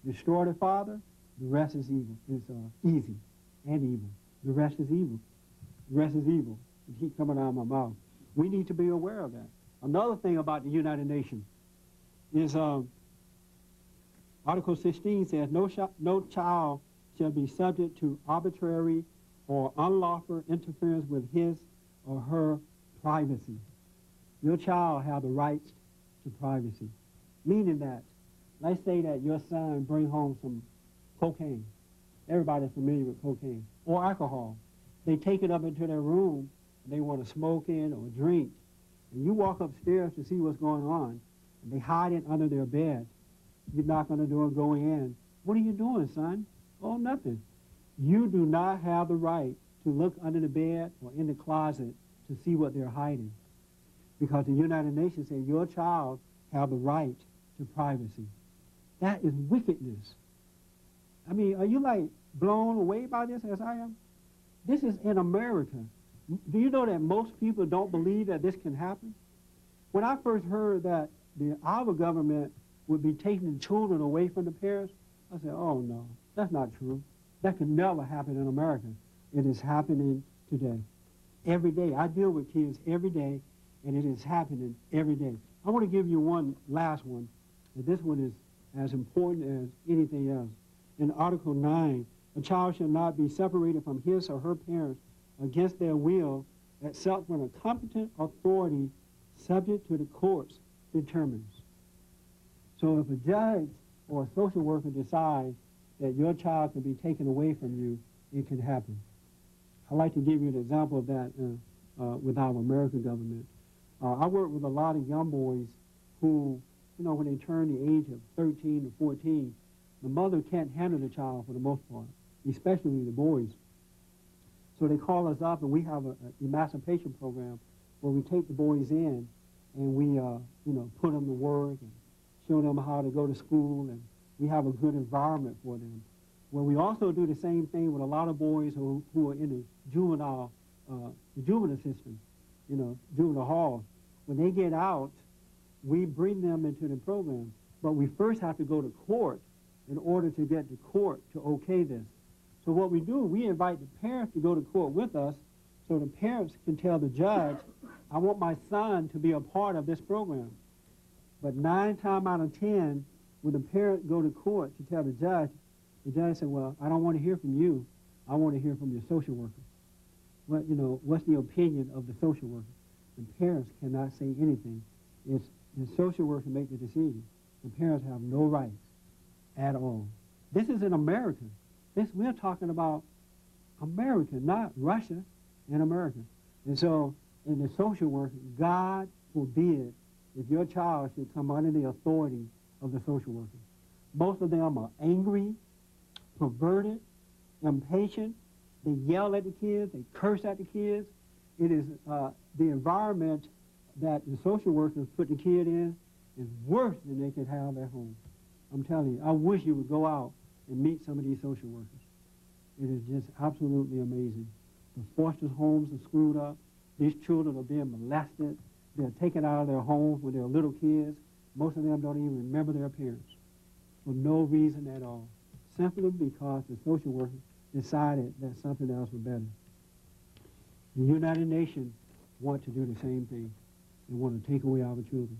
[SPEAKER 2] Destroy the father, the rest is evil. It's easy and evil. The rest is evil. The rest is evil. It keeps coming out of my mouth. We need to be aware of that. Another thing about the United Nations is Article 16 says, no child shall be subject to arbitrary or unlawful interference with his or her privacy. Your child have the rights to privacy, meaning that, let's say that your son bring home some cocaine. Everybody's familiar with cocaine, or alcohol. They take it up into their room, and they want to smoke it or drink. And you walk upstairs to see what's going on, and they hide it under their bed. You knock on the door and go in. What are you doing, son? Oh, nothing. You do not have the right to look under the bed or in the closet to see what they're hiding. Because the United Nations say your child have the right to privacy. That is wickedness. I mean, are you like blown away by this as I am? This is in America. Do you know that most people don't believe that this can happen? When I first heard that our government would be taking children away from the parents, I said, oh no, that's not true. That could never happen in America. It is happening today. Every day. I deal with kids every day, and it is happening every day. I want to give you one last one. And this one is as important as anything else. In Article 9, a child shall not be separated from his or her parents against their will, except when a competent authority subject to the courts determines. So if a judge or a social worker decides that your child can be taken away from you, it can happen. I'd like to give you an example of that with our American government. I work with a lot of young boys who, you know, when they turn the age of 13 to 14, the mother can't handle the child for the most part, especially the boys. So they call us up, and we have an emancipation program where we take the boys in and we, you know, put them to work and show them how to go to school, and we have a good environment for them. Well, we also do the same thing with a lot of boys who are in the juvenile system, you know, juvenile hall. When they get out, we bring them into the program, but we first have to go to court in order to get the court to okay this. So what we do, we invite the parents to go to court with us so the parents can tell the judge, I want my son to be a part of this program. But 9 times out of 10, when the parent go to court to tell the judge said, well, I don't want to hear from you. I want to hear from your social worker. Well, you know, what's the opinion of the social worker? The parents cannot say anything. It's the social worker make the decision. The parents have no rights at all. This is in America. We're talking about America, not Russia, in America. And so, in the social worker, God forbid if your child should come under the authority of the social worker. Most of them are angry, perverted, impatient. They yell at the kids. They curse at the kids. It is the environment that the social workers put the kid in is worse than they could have at home. I'm telling you, I wish you would go out and meet some of these social workers. It is just absolutely amazing. The foster homes are screwed up. These children are being molested. They're taken out of their homes when they're little kids. Most of them don't even remember their parents for no reason at all, simply because the social worker decided that something else was better. The United Nations want to do the same thing. They want to take away our children.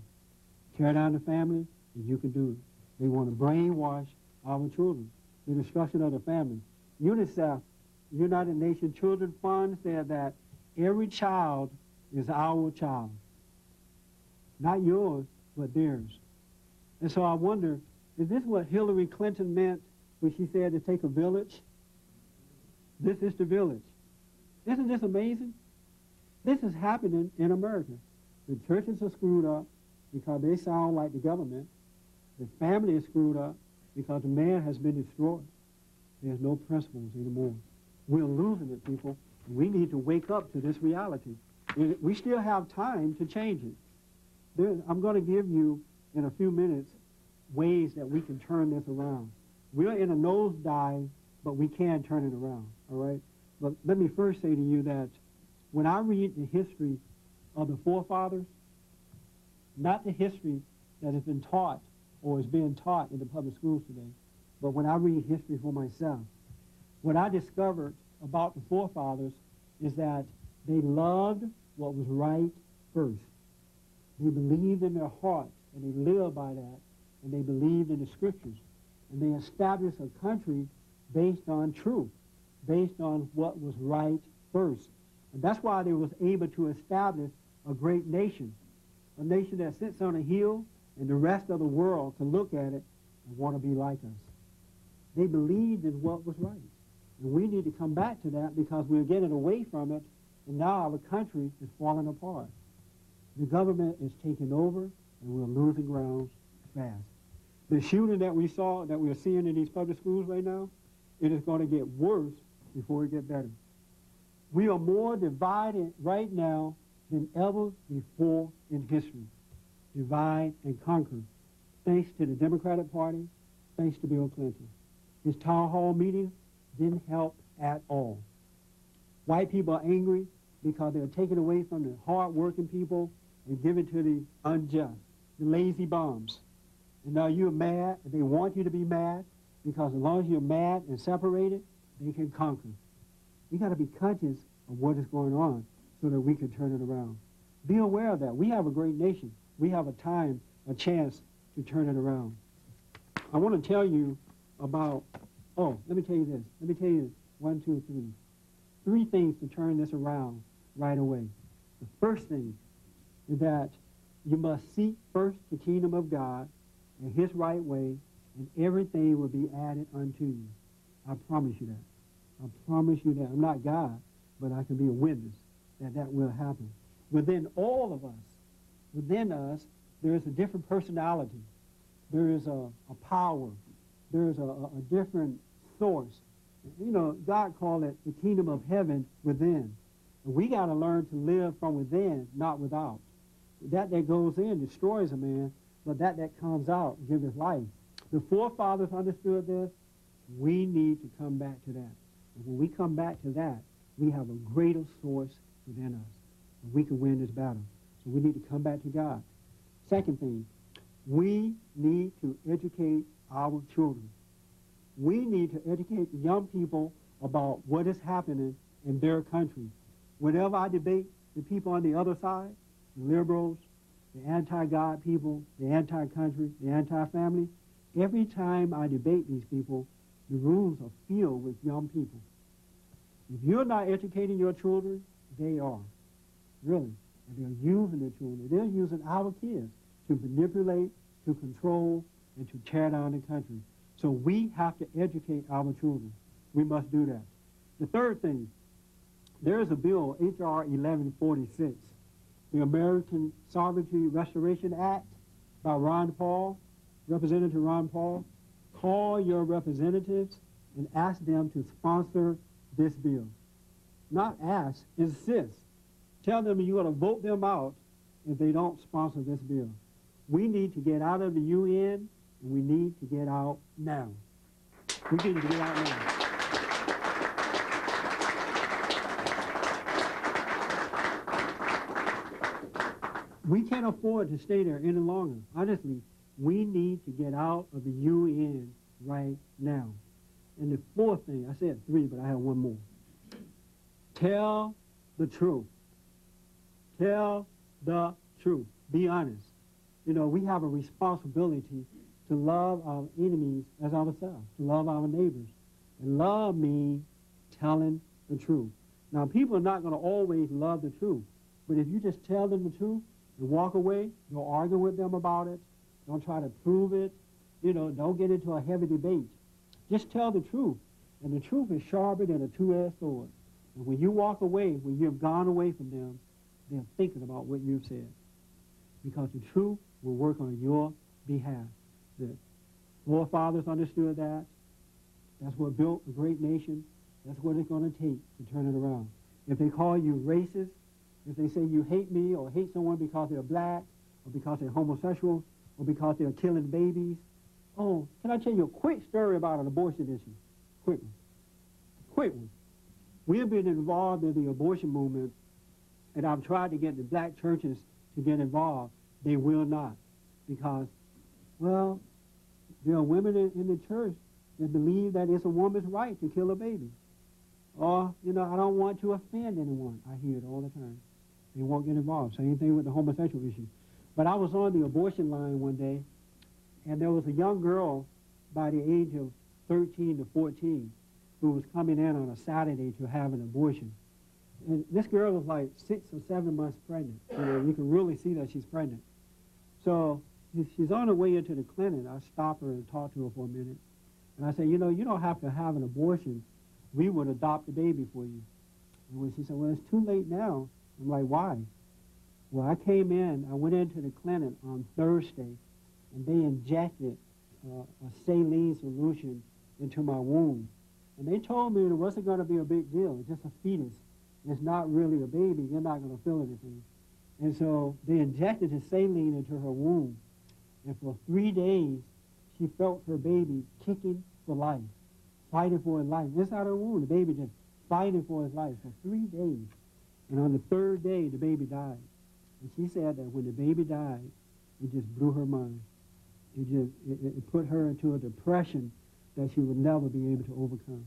[SPEAKER 2] Tear down the family, and you can do it. They want to brainwash our children. The destruction of the family. UNICEF, United Nations Children Fund, said that every child is our child. Not yours, but theirs. And so I wonder, is this what Hillary Clinton meant when she said to take a village? This is the village. Isn't this amazing? This is happening in America. The churches are screwed up because they sound like the government. The family is screwed up because the man has been destroyed. There's no principles anymore. We're losing it, people. We need to wake up to this reality. We still have time to change it. I'm going to give you, in a few minutes, ways that we can turn this around. We're in a nosedive, but we can turn it around, all right? But let me first say to you that when I read the history of the forefathers, not the history that has been taught or is being taught in the public schools today, but when I read history for myself, what I discovered about the forefathers is that they loved what was right first. They believed in their hearts, and they lived by that, and they believed in the scriptures. and they established a country based on truth, based on what was right first. And that's why they was able to establish a great nation, a nation that sits on a hill and the rest of the world can look at it and want to be like us. They believed in what was right. And we need to come back to that because we're getting away from it, and now our country is falling apart. The government is taking over, and we're losing grounds fast. The shooting that we saw, that we're seeing in these public schools right now, it is going to get worse before it gets better. We are more divided right now than ever before in history. Divide and conquer, thanks to the Democratic Party, thanks to Bill Clinton. His town hall meetings didn't help at all. White people are angry because they're taken away from the hard-working people and given to the unjust, the lazy bums. And now you're mad, and they want you to be mad, because as long as you're mad and separated, they can conquer. We got to be conscious of what is going on so that we can turn it around. Be aware of that. We have a great nation. We have a time, a chance to turn it around. I want to tell you about, let me tell you this. Let me tell you 1, 2, 3. 3 things to turn this around right away. The first thing is that you must seek first the kingdom of God and his right way, and everything will be added unto you. I promise you that. I promise you that. I'm not God, but I can be a witness that that will happen. Within all of us, within us, there is a different personality. There is a power. There is a different source. You know, God called it the kingdom of heaven within. And we got to learn to live from within, not without. That goes in destroys a man, but that comes out gives us life. The forefathers understood this. We need to come back to that. And when we come back to that, we have a greater source within us. And we can win this battle. So we need to come back to God. Second thing, we need to educate our children. We need to educate the young people about what is happening in their country. Whenever I debate the people on the other side, the liberals, the anti-God people, the anti-country, the anti-family, every time I debate these people, the rooms are filled with young people. If you're not educating your children, they are. Really. And they're using their children. They're using our kids to manipulate, to control, and to tear down the country. So we have to educate our children. We must do that. The third thing, there is a bill, H.R. 1146, the American Sovereignty Restoration Act by Ron Paul, Representative Ron Paul. Call your representatives and ask them to sponsor this bill. Not ask, insist. Tell them you're going to vote them out if they don't sponsor this bill. We need to get out of the UN, and we need to get out now. We need to get out now. We can't afford to stay there any longer. Honestly, we need to get out of the UN right now. And the fourth thing, I said 3, but I have one more. Tell the truth. Tell the truth. Be honest. You know, we have a responsibility to love our enemies as ourselves, to love our neighbors. And love means telling the truth. Now, people are not going to always love the truth, but if you just tell them the truth and walk away, don't argue with them about it, don't try to prove it, you know, don't get into a heavy debate. Just tell the truth. And the truth is sharper than a two-edged sword. And when you walk away, when you've gone away from them, they're thinking about what you've said. Because the truth will work on your behalf. The forefathers understood that. That's what built a great nation. That's what it's going to take to turn it around. If they call you racist, if they say you hate me or hate someone because they're black or because they're homosexual or because they're killing babies, oh, can I tell you a quick story about an abortion issue? Quick one. Quick one. We have been involved in the abortion movement, and I've tried to get the black churches to get involved. They will not because, well, there are women in the church that believe that it's a woman's right to kill a baby. Or, you know, I don't want to offend anyone. I hear it all the time. They won't get involved. Same thing with the homosexual issue. But I was on the abortion line one day, and there was a young girl by the age of 13 to 14 who was coming in on a Saturday to have an abortion. And this girl was like 6 or 7 months pregnant. You know, you can really see that she's pregnant. So she's on her way into the clinic. I stopped her and talked to her for a minute. And I said, you know, you don't have to have an abortion. We would adopt the baby for you. And when she said, well, it's too late now. I'm like, why? Well, I went into the clinic on Thursday, and they injected a saline solution into my womb. And they told me it wasn't going to be a big deal, just a fetus. It's not really a baby. You're not going to feel anything. And so they injected the saline into her womb. And for 3 days, she felt her baby kicking for life, fighting for his life. Inside her womb, the baby just fighting for his life for 3 days. And on the 3rd day, the baby died. And she said that when the baby died, it just blew her mind. It put her into a depression that she would never be able to overcome.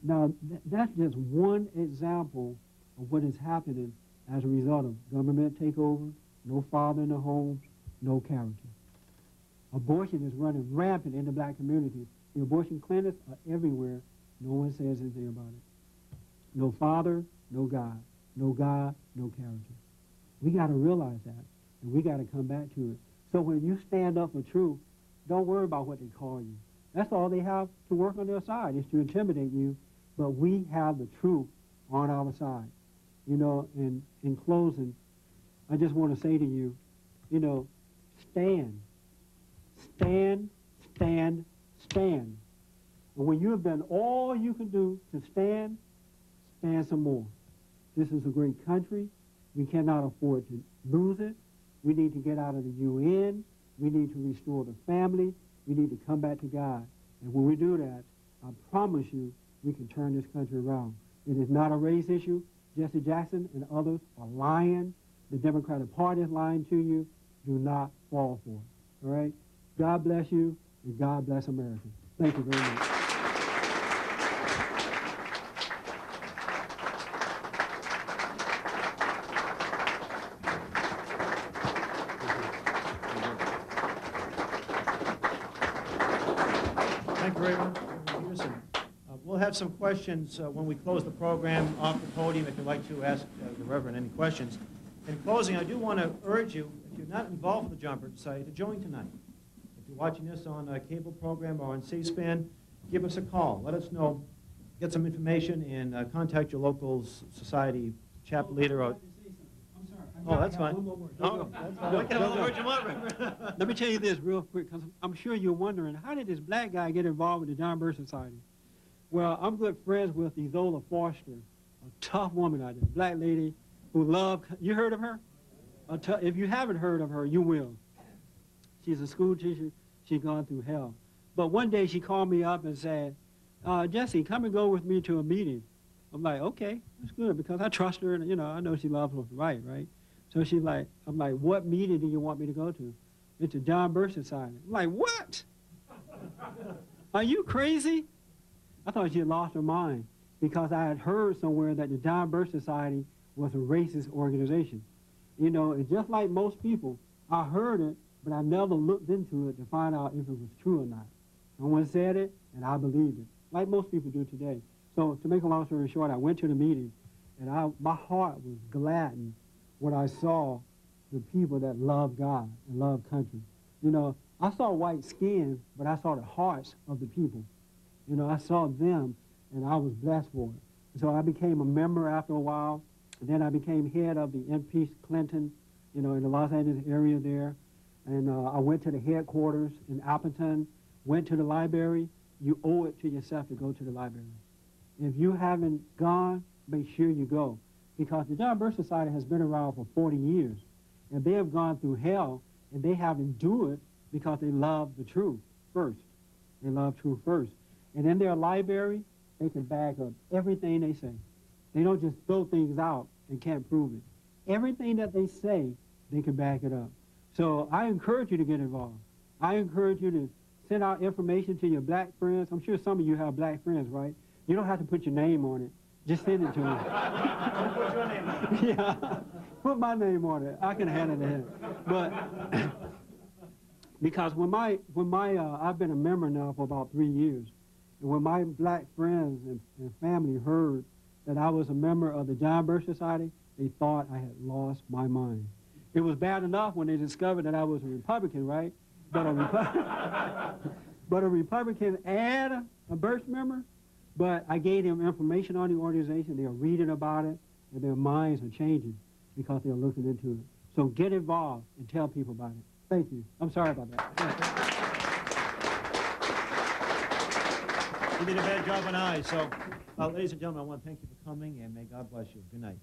[SPEAKER 2] Now, that's just one example of what is happening as a result of government takeover, no father in the homes, no character. Abortion is running rampant in the black community. The abortion clinics are everywhere. No one says anything about it. No father, no God. No God, no character. We got to realize that, and we got to come back to it. So when you stand up for truth, don't worry about what they call you. That's all they have to work on their side, is to intimidate you. But we have the truth on our side. You know, and in closing, I just want to say to you, you know, stand. Stand, stand, stand. And when you have done all you can do to stand, stand some more. This is a great country. We cannot afford to lose it. We need to get out of the UN. We need to restore the family. We need to come back to God. And when we do that, I promise you, we can turn this country around. It is not a race issue. Jesse Jackson and others are lying. The Democratic Party is lying to you. Do not fall for it. All right? God bless you, and God bless America. Thank you very much.
[SPEAKER 3] Thank you very much, Reverend Peterson. We'll have some questions when we close the program off the podium if you'd like to ask the Reverend any questions. In closing, I do want to urge you, if you're not involved with the John Birch Society, to join tonight. If you're watching this on a cable program or on C-SPAN, give us a call. Let us know, get some information, and contact your local society chapter leader. Or, oh, that's fine. Oh, that's fine. What kind of words you want, Reverend?
[SPEAKER 2] Let me tell you this real quick, because I'm sure you're wondering, how did this black guy get involved with the John Birch Society? Well, I'm good friends with Izola Foster, a tough woman out there, a black lady who loved, you heard of her? If you haven't heard of her, you will. She's a school teacher. She's gone through hell. But one day she called me up and said, Jesse, come and go with me to a meeting. I'm like, okay, that's good, because I trust her, and, you know, I know she loves what's right? So she's like, I'm like, what meeting do you want me to go to? It's the John Birch Society. I'm like, what? Are you crazy? I thought she had lost her mind, because I had heard somewhere that the John Birch Society was a racist organization. You know, and just like most people, I heard it, but I never looked into it to find out if it was true or not. Someone said it, and I believed it, like most people do today. So to make a long story short, I went to the meeting, and my heart was gladdened when I saw the people that love God and love country. You know, I saw white skin, but I saw the hearts of the people. You know, I saw them, and I was blessed for it. So I became a member after a while, and then I became head of the impeached Clinton, you know, in the Los Angeles area there. And I went to the headquarters in Appleton, went to the library. You owe it to yourself to go to the library. If you haven't gone, make sure you go. Because the John Birch Society has been around for 40 years, and they have gone through hell, and they have endured because they love the truth first. They love truth first. And in their library, they can back up everything they say. They don't just throw things out and can't prove it. Everything that they say, they can back it up. So I encourage you to get involved. I encourage you to send out information to your black friends. I'm sure some of you have black friends, right? You don't have to put your name on it. Just send it to me.
[SPEAKER 3] Put your name on it.
[SPEAKER 2] Yeah, put my name on it. I can hand it to him. But Because I've been a member now for about 3 years, and when my black friends and family heard that I was a member of the John Birch Society, they thought I had lost my mind. It was bad enough when they discovered that I was a Republican, right? But a Republican and a Birch member. But I gave them information on the organization. They are reading about it, and their minds are changing because they are looking into it. So get involved and tell people about it. Thank you. I'm sorry about that.
[SPEAKER 3] You did a bad job on eyes. So, ladies and gentlemen, I want to thank you for coming, and may God bless you. Good night.